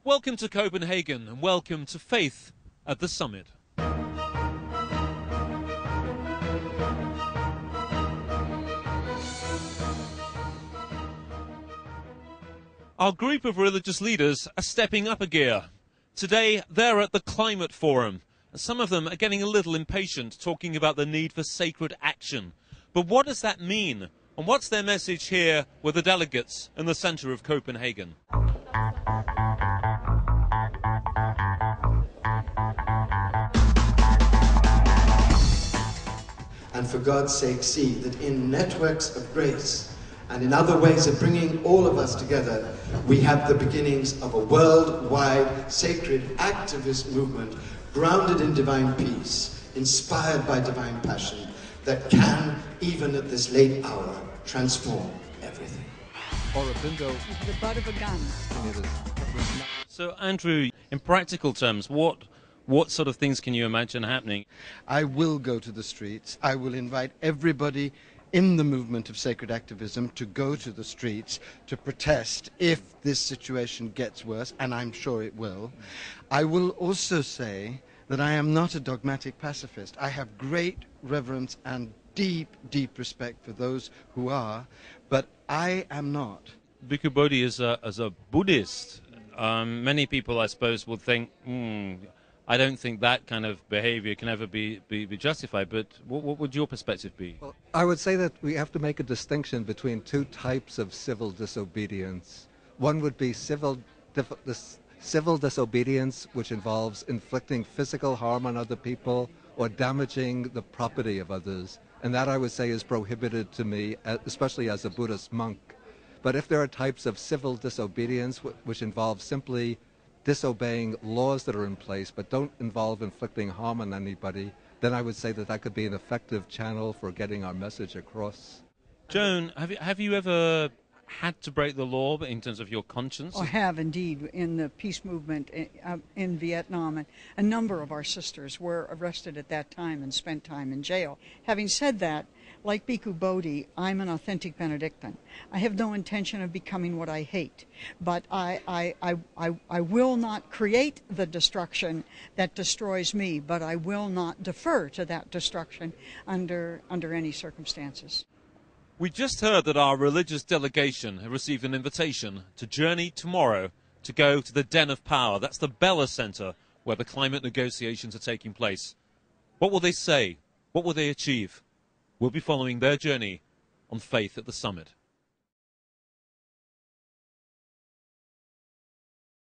Welcome to Copenhagen and welcome to Faith at the Summit. Our group of religious leaders are stepping up a gear. Today they're at the Klimaforum. Some of them are getting a little impatient, talking about the need for sacred action. But what does that mean? And what's their message here with the delegates in the centre of Copenhagen? And for God's sake, see that in networks of grace and in other ways of bringing all of us together, we have the beginnings of a worldwide sacred activist movement grounded in divine peace, inspired by divine passion, that can, even at this late hour, transform everything. Or a bingo. The butt of a gun. So, Andrew, in practical terms, what sort of things can you imagine happening? I will go to the streets. I will invite everybody in the movement of sacred activism to go to the streets to protest if this situation gets worse, and I'm sure it will. I will also say that I am not a dogmatic pacifist. I have great reverence and deep, deep respect for those who are, but I am not. Bhikkhu Bodhi as a Buddhist, many people, I suppose, would think, I don't think that kind of behavior can ever be justified, but what would your perspective be? Well, I would say that we have to make a distinction between two types of civil disobedience. One would be civil disobedience, which involves inflicting physical harm on other people or damaging the property of others. And that, I would say, is prohibited to me, especially as a Buddhist monk. But if there are types of civil disobedience which involve simply disobeying laws that are in place but don't involve inflicting harm on anybody, then I would say that that could be an effective channel for getting our message across. Joan, have you ever had to break the law in terms of your conscience? I have indeed, in the peace movement in Vietnam, and a number of our sisters were arrested at that time and spent time in jail. Having said that, like Bhikkhu Bodhi, I'm an authentic Benedictine. I have no intention of becoming what I hate, but I will not create the destruction that destroys me, but I will not defer to that destruction under any circumstances. We just heard that our religious delegation have received an invitation to journey tomorrow to go to the Den of Power. That's the Bella Centre where the climate negotiations are taking place. What will they say? What will they achieve? We'll be following their journey on Faith at the Summit.